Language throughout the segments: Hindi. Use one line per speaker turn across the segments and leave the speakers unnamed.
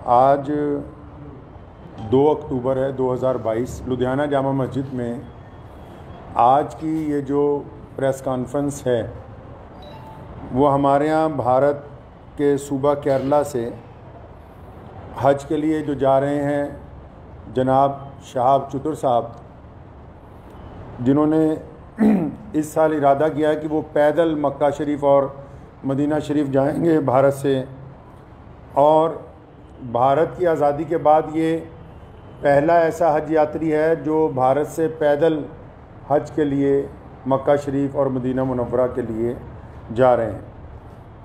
आज 2 अक्टूबर है 2022। लुधियाना जामा मस्जिद में आज की ये जो प्रेस कॉन्फ्रेंस है वो हमारे यहाँ भारत के सूबा केरला से हज के लिए जो जा रहे हैं जनाब शहाब चतुर साहब, जिन्होंने इस साल इरादा किया है कि वो पैदल मक्का शरीफ और मदीना शरीफ जाएंगे भारत से, और भारत की आज़ादी के बाद ये पहला ऐसा हज यात्री है जो भारत से पैदल हज के लिए मक्का शरीफ और मदीना मुनव्वरा के लिए जा रहे हैं।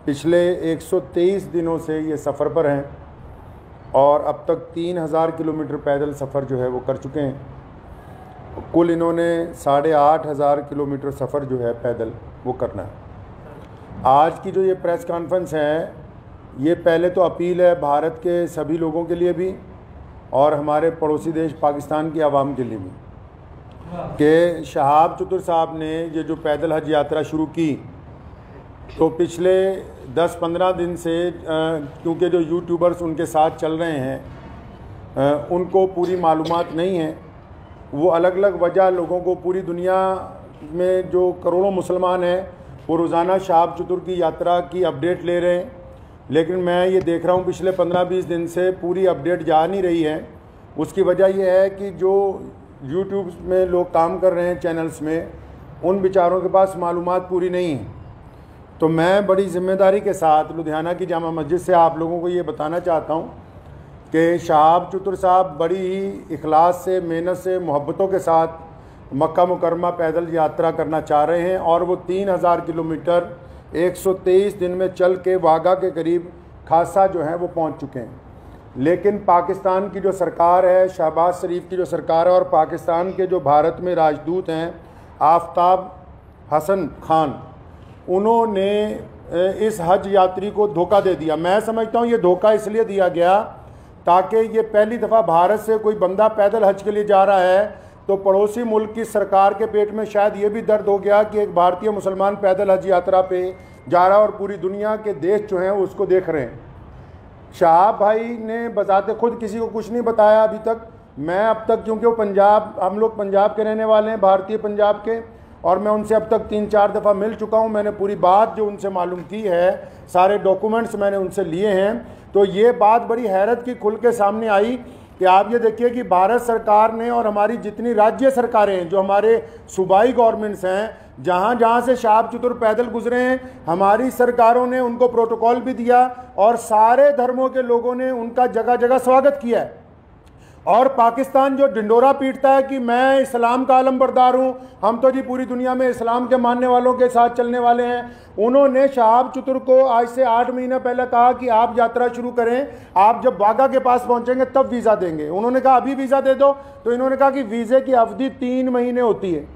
पिछले 123 दिनों से ये सफ़र पर हैं और अब तक 3000 किलोमीटर पैदल सफ़र जो है वो कर चुके हैं। कुल इन्होंने 8500 किलोमीटर सफ़र जो है पैदल वो करना है। आज की जो ये प्रेस कॉन्फ्रेंस है ये पहले तो अपील है भारत के सभी लोगों के लिए भी और हमारे पड़ोसी देश पाकिस्तान की आवाम के लिए भी कि शहाब चतुर साहब ने ये जो पैदल हज यात्रा शुरू की तो पिछले 10-15 दिन से क्योंकि जो यूट्यूबर्स उनके साथ चल रहे हैं उनको पूरी मालूमात नहीं है। वो अलग अलग वजह लोगों को, पूरी दुनिया में जो करोड़ों मुसलमान हैं वो रोज़ाना शहाब चतुर की यात्रा की अपडेट ले रहे हैं, लेकिन मैं ये देख रहा हूँ पिछले 15-20 दिन से पूरी अपडेट जा नहीं रही है। उसकी वजह यह है कि जो यूट्यूब में लोग काम कर रहे हैं चैनल्स में, उन बेचारों के पास मालूमात पूरी नहीं है। तो मैं बड़ी ज़िम्मेदारी के साथ लुधियाना की जामा मस्जिद से आप लोगों को ये बताना चाहता हूँ कि शहाब चतुर साहब बड़ी ही इखलास से, मेहनत से, मोहब्बतों के साथ मक्का मुकरमा पैदल यात्रा करना चाह रहे हैं और वो 3000 किलोमीटर 123 दिन में चल के वाघा के करीब खासा जो है वो पहुंच चुके हैं। लेकिन पाकिस्तान की जो सरकार है, शहबाज शरीफ की जो सरकार है, और पाकिस्तान के जो भारत में राजदूत हैं आफ्ताब हसन खान, उन्होंने इस हज यात्री को धोखा दे दिया। मैं समझता हूँ ये धोखा इसलिए दिया गया ताकि ये पहली दफ़ा भारत से कोई बंदा पैदल हज के लिए जा रहा है तो पड़ोसी मुल्क की सरकार के पेट में शायद ये भी दर्द हो गया कि एक भारतीय मुसलमान पैदल हज यात्रा पे जा रहा है और पूरी दुनिया के देश जो हैं उसको देख रहे हैं। शहाब भाई ने बजाते खुद किसी को कुछ नहीं बताया अभी तक। मैं अब तक, क्योंकि वो पंजाब, हम लोग पंजाब के रहने वाले हैं, भारतीय पंजाब के, और मैं उनसे अब तक 3-4 दफ़ा मिल चुका हूँ। मैंने पूरी बात जो उनसे मालूम की है, सारे डॉक्यूमेंट्स मैंने उनसे लिए हैं। तो ये बात बड़ी हैरत की खुल के सामने आई कि आप ये देखिए कि भारत सरकार ने और हमारी जितनी राज्य सरकारें हैं, जो हमारे सूबाई गवर्नमेंट्स हैं, जहाँ जहाँ से शहाब चतुर पैदल गुजरे हैं, हमारी सरकारों ने उनको प्रोटोकॉल भी दिया और सारे धर्मों के लोगों ने उनका जगह जगह स्वागत किया है। और पाकिस्तान जो ढिंडोरा पीटता है कि मैं इस्लाम का आलमबरदार हूँ, हम तो जी पूरी दुनिया में इस्लाम के मानने वालों के साथ चलने वाले हैं, उन्होंने शहाब चतुर को आज से 8 महीने पहले कहा कि आप यात्रा शुरू करें, आप जब वाघा के पास पहुंचेंगे तब वीज़ा देंगे। उन्होंने कहा अभी वीज़ा दे दो, तो इन्होंने कहा कि वीज़े की अवधि 3 महीने होती है।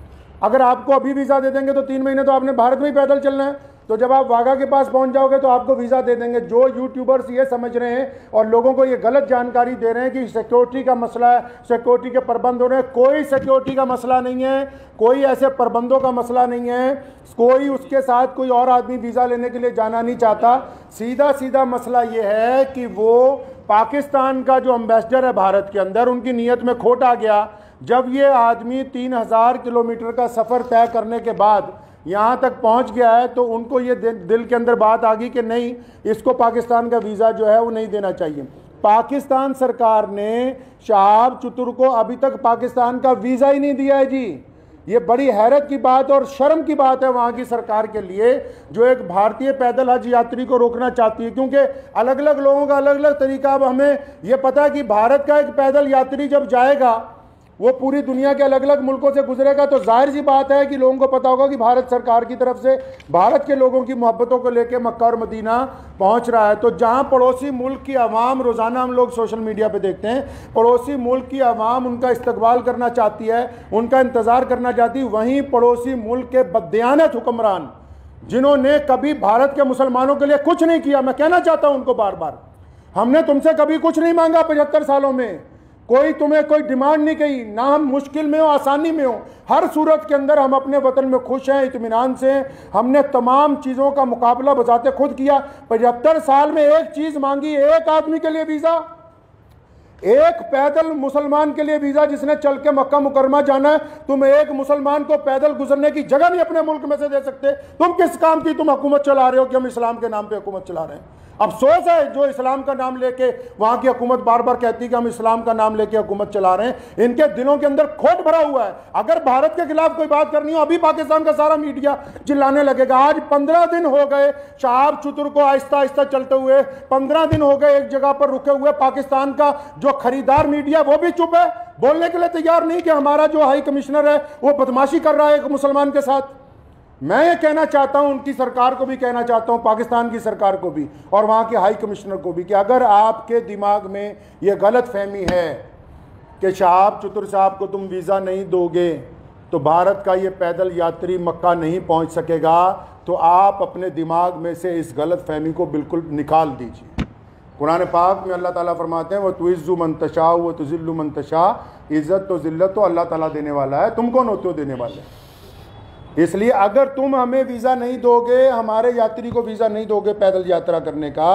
अगर आपको अभी वीज़ा दे देंगे तो 3 महीने तो आपने भारत में ही पैदल चलना है, तो जब आप वाघा के पास पहुंच जाओगे तो आपको वीज़ा दे देंगे। जो यूट्यूबर्स ये समझ रहे हैं और लोगों को ये गलत जानकारी दे रहे हैं कि सिक्योरिटी का मसला है, सिक्योरिटी के प्रबंध हो रहे हैं, कोई सिक्योरिटी का मसला नहीं है, कोई ऐसे प्रबंधों का मसला नहीं है, कोई उसके साथ कोई और आदमी वीज़ा लेने के लिए जाना नहीं चाहता। सीधा सीधा मसला ये है कि वो पाकिस्तान का जो एम्बेसडर है भारत के अंदर, उनकी नीयत में खोट आ गया। जब ये आदमी 3000 किलोमीटर का सफ़र तय करने के बाद यहाँ तक पहुँच गया है तो उनको ये दिल के अंदर बात आ गई कि नहीं, इसको पाकिस्तान का वीज़ा जो है वो नहीं देना चाहिए। पाकिस्तान सरकार ने शहाब चतुर को अभी तक पाकिस्तान का वीज़ा ही नहीं दिया है जी। ये बड़ी हैरत की बात और शर्म की बात है वहाँ की सरकार के लिए, जो एक भारतीय पैदल हज यात्री को रोकना चाहती है। क्योंकि अलग अलग लोगों का अलग अलग तरीका। अब हमें ये पता है कि भारत का एक पैदल यात्री जब जाएगा वो पूरी दुनिया के अलग अलग मुल्कों से गुजरेगा, तो जाहिर सी बात है कि लोगों को पता होगा कि भारत सरकार की तरफ से भारत के लोगों की मोहब्बतों को लेकर मक्का और मदीना पहुंच रहा है। तो जहां पड़ोसी मुल्क की आवाम, रोज़ाना हम लोग सोशल मीडिया पे देखते हैं, पड़ोसी मुल्क की आवाम उनका इस्तकबाल करना चाहती है, उनका इंतज़ार करना चाहती है, वहीं पड़ोसी मुल्क के बददियानत हुक्मरान जिन्होंने कभी भारत के मुसलमानों के लिए कुछ नहीं किया, मैं कहना चाहता हूँ उनको बार बार, हमने तुमसे कभी कुछ नहीं मांगा 75 सालों में, कोई तुम्हें कोई डिमांड नहीं कही, ना हम मुश्किल में हो आसानी में हो, हर सूरत के अंदर हम अपने वतन में खुश हैं, इत्मीनान से। हमने तमाम चीज़ों का मुकाबला बजाते खुद किया। 75 साल में एक चीज़ मांगी, एक आदमी के लिए वीज़ा, एक पैदल मुसलमान के लिए वीजा जिसने चल के मक्का मुकरमा जाना है, तुम एक मुसलमान को पैदल गुजरने की जगह नहीं अपने मुल्क में से दे सकते। तुम किस काम की तुम हुकूमत चला रहे हो कि हम इस्लाम के नाम पे हुकूमत चला रहे हैं। अफसोस है जो इस्लाम का नाम लेके वहां की हुकूमत बार बार कहती है कि हम इस्लाम का नाम लेके हुकूमत चला रहे हैं। इनके दिलों के अंदर खोट भरा हुआ है। अगर भारत के खिलाफ कोई बात करनी हो, अभी पाकिस्तान का सारा मीडिया चिल्लाने लगेगा। आज 15 दिन हो गए शहाब चतुर को आहिस्ता आहिस्ता चलते हुए, 15 दिन हो गए एक जगह पर रुके हुए। पाकिस्तान का जो खरीदार मीडिया वो भी चुप है, बोलने के लिए तैयार नहीं कि हमारा जो हाई कमिश्नर है वो बदमाशी कर रहा है एक मुसलमान के साथ। मैं ये कहना चाहता हूं, उनकी सरकार को भी कहना चाहता हूं, पाकिस्तान की सरकार को भी और वहां के हाई कमिश्नर को भी, कि अगर आपके दिमाग में ये गलत फहमी है कि शहाब चतुर साहब को तुम वीज़ा नहीं दोगे तो भारत का ये पैदल यात्री मक्का नहीं पहुंच सकेगा, तो आप अपने दिमाग में से इस गलत फहमी को बिल्कुल निकाल दीजिए। कुरान पाक में अल्लाह ताला फरमाते हैं, वह तुइज़्ज़ु मन तशा व तुज़िल्लु मन तशा, इज़्ज़त तो ज़िल्लत तो अल्लाह ताला देने वाला है, तुम कौन होते हो देने वाले। इसलिए अगर तुम हमें वीज़ा नहीं दोगे, हमारे यात्री को वीज़ा नहीं दोगे पैदल यात्रा करने का,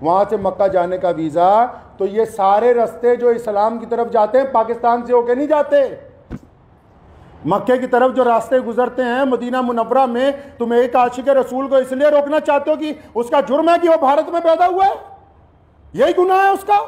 वहाँ से मक्का जाने का वीज़ा, तो ये सारे रास्ते जो इस्लाम की तरफ जाते हैं पाकिस्तान से होके नहीं जाते। मक्के की तरफ जो रास्ते गुजरते हैं मदीना मुनव्वरा में, तुम एक आशिक रसूल को इसलिए रोकना चाहते हो कि उसका जुर्म है कि वो भारत में पैदा हुआ है, यही गुनाह है उसका।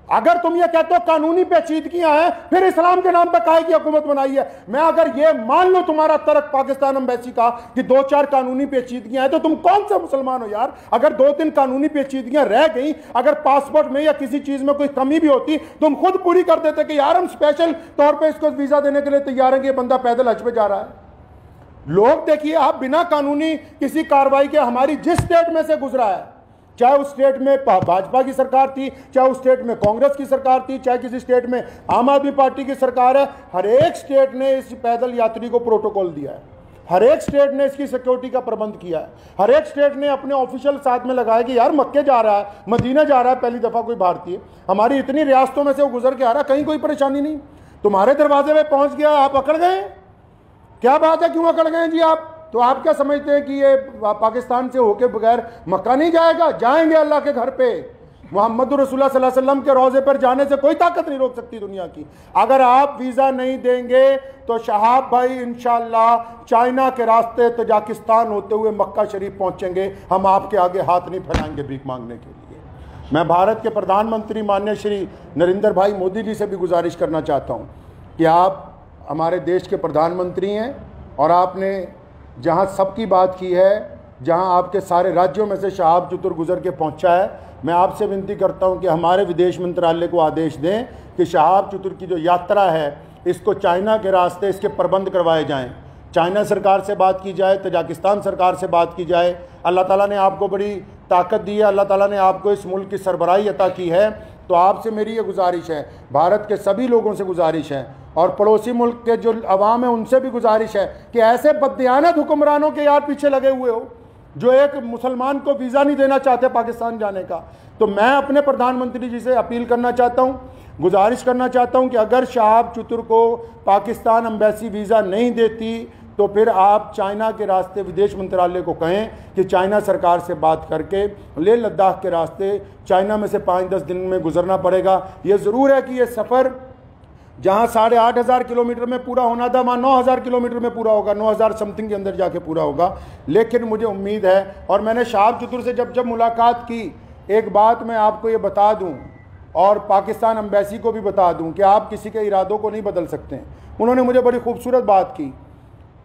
अगर तुम ये कहते हो कानूनी पेचीदगियां हैं, फिर इस्लाम के नाम पर काहे की हुकूमत बनाई है। मैं अगर ये मान लो तुम्हारा तर्क पाकिस्तान एम्बेसी का कि 2-4 कानूनी पेचीदगियां हैं, तो तुम कौन सा मुसलमान हो यार। अगर 2-3 कानूनी पेचीदगियां रह गई, अगर पासपोर्ट में या किसी चीज में कोई कमी भी होती, तुम खुद पूरी कर देते कि यार हम स्पेशल तौर पर इसको वीजा देने के लिए तैयार है कि ये बंदा पैदल हज पे जा रहा है। लोग देखिए, आप बिना कानूनी किसी कार्रवाई के हमारी जिस स्टेट में से गुजरा है, चाहे उस स्टेट में भाजपा की सरकार थी, चाहे उस स्टेट में कांग्रेस की सरकार थी, चाहे किसी स्टेट में आम आदमी पार्टी की सरकार है, हर एक स्टेट ने इस पैदल यात्री को प्रोटोकॉल दिया है। हर एक स्टेट ने इसकी सिक्योरिटी का प्रबंध किया है। हर एक स्टेट ने अपने ऑफिशियल साथ में लगाया कि यार मक्के जा रहा है, मदीना जा रहा है, पहली दफ़ा कोई भारतीय, हमारी इतनी रियासतों में से वो गुजर के आ रहा है, कहीं कोई परेशानी नहीं। तुम्हारे दरवाजे में पहुंच गया, आप अकड़ गए। क्या बात है, क्यों अकड़ गए जी आप? तो आप क्या समझते हैं कि ये पाकिस्तान से होके बगैर मक्का नहीं जाएगा? जाएंगे अल्लाह के घर पे। मोहम्मद रसूलुल्लाह सल्लल्लाहु अलैहि वसल्लम के रोज़े पर जाने से कोई ताकत नहीं रोक सकती दुनिया की। अगर आप वीज़ा नहीं देंगे तो शहाब भाई इंशाअल्लाह चाइना के रास्ते तजाकिस्तान होते हुए मक्का शरीफ पहुंचेंगे। हम आपके आगे हाथ नहीं फैलाएंगे भीख मांगने के लिए। मैं भारत के प्रधानमंत्री माननीय श्री नरेंद्र भाई मोदी जी से भी गुजारिश करना चाहता हूँ कि आप हमारे देश के प्रधानमंत्री हैं और आपने जहाँ सबकी बात की है, जहाँ आपके सारे राज्यों में से शहाब चतुर गुजर के पहुँचा है, मैं आपसे विनती करता हूँ कि हमारे विदेश मंत्रालय को आदेश दें कि शहाब चतुर की जो यात्रा है इसको चाइना के रास्ते इसके प्रबंध करवाए जाएं। चाइना सरकार से बात की जाए, तजाकिस्तान सरकार से बात की जाए। अल्लाह ताला ने आपको बड़ी ताकत दी है, अल्लाह ताला ने आपको इस मुल्क की सरबराही अता की है। तो आपसे मेरी ये गुजारिश है, भारत के सभी लोगों से गुजारिश है और पड़ोसी मुल्क के जो अवाम है उनसे भी गुजारिश है कि ऐसे बददियानत हुक्मरानों के यार पीछे लगे हुए हो जो एक मुसलमान को वीज़ा नहीं देना चाहते पाकिस्तान जाने का। तो मैं अपने प्रधानमंत्री जी से अपील करना चाहता हूँ, गुजारिश करना चाहता हूँ कि अगर शहाब चतुर को पाकिस्तान एम्बेसी वीज़ा नहीं देती तो फिर आप चाइना के रास्ते विदेश मंत्रालय को कहें कि चाइना सरकार से बात करके लेह लद्दाख के रास्ते चाइना में से 5-10 दिन में गुजरना पड़ेगा। ये ज़रूर है कि ये सफ़र जहाँ 8,500 किलोमीटर में पूरा होना था वहाँ 9,000 किलोमीटर में पूरा होगा, 9,000 समथिंग के अंदर जाके पूरा होगा। लेकिन मुझे उम्मीद है, और मैंने शहाब चतुर से जब मुलाकात की, एक बात मैं आपको ये बता दूँ और पाकिस्तान एम्बेसी को भी बता दूँ कि आप किसी के इरादों को नहीं बदल सकते हैं। उन्होंने मुझे बड़ी खूबसूरत बात की।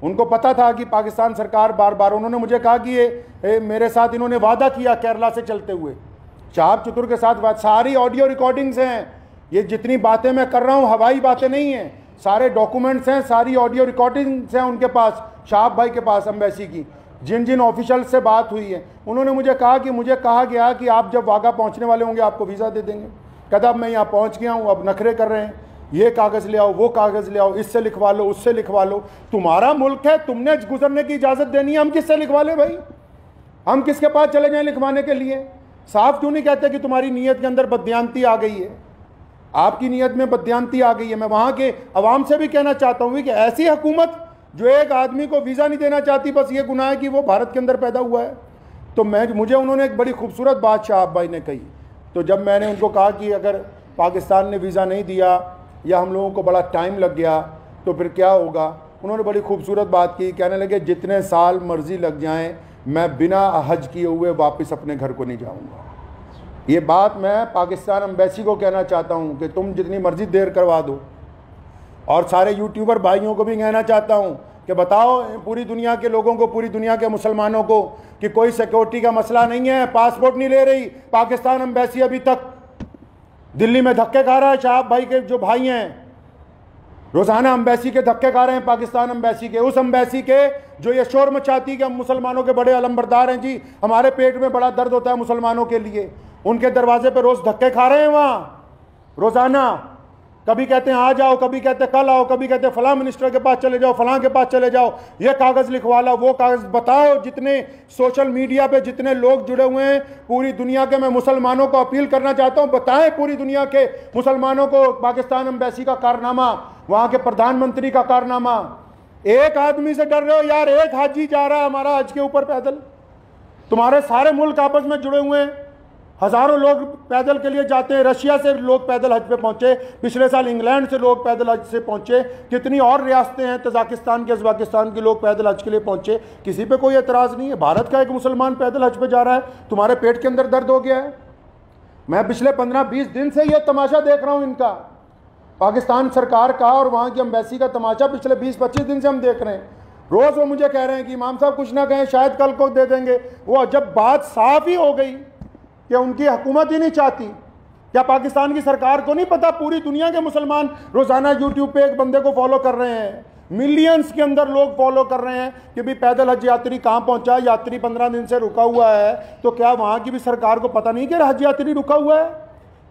उनको पता था कि पाकिस्तान सरकार बार बार, उन्होंने मुझे कहा कि ये मेरे साथ इन्होंने वादा किया केरला से चलते हुए, शहाब चतुर के साथ सारी ऑडियो रिकॉर्डिंग्स हैं। ये जितनी बातें मैं कर रहा हूँ हवाई बातें नहीं हैं, सारे डॉक्यूमेंट्स हैं, सारी ऑडियो रिकॉर्डिंग्स हैं उनके पास, शहाब भाई के पास एम्बेसी की, जिन जिन ऑफिशियल से बात हुई है। उन्होंने मुझे कहा कि मुझे कहा गया कि आप जब वाघा पहुँचने वाले होंगे आपको वीज़ा दे देंगे। कहता अब मैं यहाँ पहुँच गया हूँ, अब नखरे कर रहे हैं, ये कागज़ ले आओ, वो कागज़ ले आओ, इससे लिखवा लो, उससे लिखवा लो। तुम्हारा मुल्क है, तुमने गुजरने की इजाज़त देनी है, हम किससे लिखवा ले भाई? हम किसके पास चले जाएं लिखवाने के लिए? साफ क्यों नहीं कहते कि तुम्हारी नीयत के अंदर बददियानती आ गई है, आपकी नीयत में बददियानती आ गई है? मैं वहाँ के अवाम से भी कहना चाहता हूँ कि ऐसी हुकूमत जो एक आदमी को वीज़ा नहीं देना चाहती, बस ये गुनाह है कि वो भारत के अंदर पैदा हुआ है। तो मुझे उन्होंने एक बड़ी खूबसूरत बात शहाब भाई ने कही। तो जब मैंने उनको कहा कि अगर पाकिस्तान ने वीज़ा नहीं दिया या हम लोगों को बड़ा टाइम लग गया तो फिर क्या होगा। उन्होंने बड़ी खूबसूरत बात की, कहने लगे जितने साल मर्जी लग जाएं मैं बिना हज किए हुए वापस अपने घर को नहीं जाऊंगा। ये बात मैं पाकिस्तान एम्बेसी को कहना चाहता हूँ कि तुम जितनी मर्जी देर करवा दो, और सारे यूट्यूबर भाइयों को भी कहना चाहता हूँ कि बताओ पूरी दुनिया के लोगों को, पूरी दुनिया के मुसलमानों को कि कोई सिक्योरिटी का मसला नहीं है, पासपोर्ट नहीं ले रही पाकिस्तान एम्बेसी। अभी तक दिल्ली में धक्के खा रहा है, शहाब भाई के जो भाई हैं रोज़ाना एम्बेसी के धक्के खा रहे हैं, पाकिस्तान एम्बेसी के, उस एम्बेसी के जो ये शोर मचाती कि हम मुसलमानों के बड़े अलमबरदार हैं जी, हमारे पेट में बड़ा दर्द होता है मुसलमानों के लिए। उनके दरवाजे पर रोज़ धक्के खा रहे हैं वहाँ रोज़ाना। कभी कहते हैं आ जाओ, कभी कहते हैं कल आओ, कभी कहते हैं फलां मिनिस्टर के पास चले जाओ, फलां के पास चले जाओ, ये कागज़ लिखवा लो, वो कागज़। बताओ जितने सोशल मीडिया पे जितने लोग जुड़े हुए हैं पूरी दुनिया के, मैं मुसलमानों को अपील करना चाहता हूँ, बताएं पूरी दुनिया के मुसलमानों को पाकिस्तान एम्बेसी का कारनामा, वहाँ के प्रधानमंत्री का कारनामा। एक आदमी से डर रहे हो यार, एक हाजी जा रहा है हमारा हज के ऊपर पैदल। तुम्हारे सारे मुल्क आपस में जुड़े हुए हैं, हज़ारों लोग पैदल के लिए जाते हैं। रशिया से लोग पैदल हज पे पहुंचे, पिछले साल इंग्लैंड से लोग पैदल हज से पहुंचे, कितनी और रियासतें हैं, तजाकिस्तान के, उज़्बेकिस्तान के लोग पैदल हज के लिए पहुंचे। किसी पे कोई एतराज़ नहीं है। भारत का एक मुसलमान पैदल हज पे जा रहा है, तुम्हारे पेट के अंदर दर्द हो गया है। मैं पिछले 15-20 दिन से ये तमाशा देख रहा हूँ इनका, पाकिस्तान सरकार का और वहाँ की एम्बेसी का तमाशा पिछले 20-25 दिन से हम देख रहे हैं। रोज़ वो मुझे कह रहे हैं कि इमाम साहब कुछ ना कहें, शायद कल को दे देंगे। वो जब बात साफ ही हो गई कि उनकी हुकूमत ही नहीं चाहती, क्या पाकिस्तान की सरकार को नहीं पता पूरी दुनिया के मुसलमान रोज़ाना यूट्यूब पे एक बंदे को फॉलो कर रहे हैं, मिलियंस के अंदर लोग फॉलो कर रहे हैं कि भाई पैदल हज यात्री कहाँ पहुंचा, यात्री 15 दिन से रुका हुआ है, तो क्या वहाँ की भी सरकार को पता नहीं कि हज यात्री रुका हुआ है?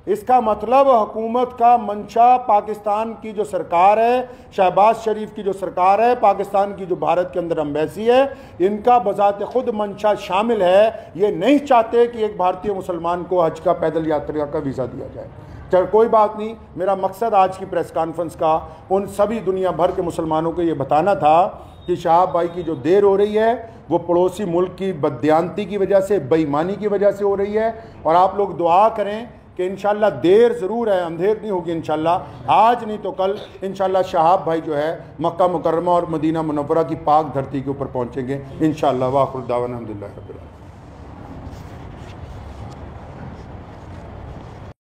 इसका मतलब हुकूमत का मंशा, पाकिस्तान की जो सरकार है, शहबाज शरीफ की जो सरकार है, पाकिस्तान की जो भारत के अंदर एम्बेसी है, इनका बजाते खुद मंशा शामिल है। ये नहीं चाहते कि एक भारतीय मुसलमान को हज का, पैदल यात्रा का वीज़ा दिया जाए। चल कोई बात नहीं, मेरा मकसद आज की प्रेस कॉन्फ्रेंस का उन सभी दुनिया भर के मुसलमानों को ये बताना था कि शहाब भाई की जो देर हो रही है वो पड़ोसी मुल्क की बददियानती की वजह से, बेईमानी की वजह से हो रही है। और आप लोग दुआ करें कि इंशाल्लाह देर ज़रूर है, अंधेर नहीं होगी इंशाल्लाह, आज नहीं तो कल इंशाल्लाह शहाब भाई जो है मक्का मुकर्रमा और मदीना मुनव्वरा की पाक धरती के ऊपर पहुँचेंगे इंशाल्लाह। वाखिर दावाना अल्हम्दुलिल्लाह रब्बिल आलमीन।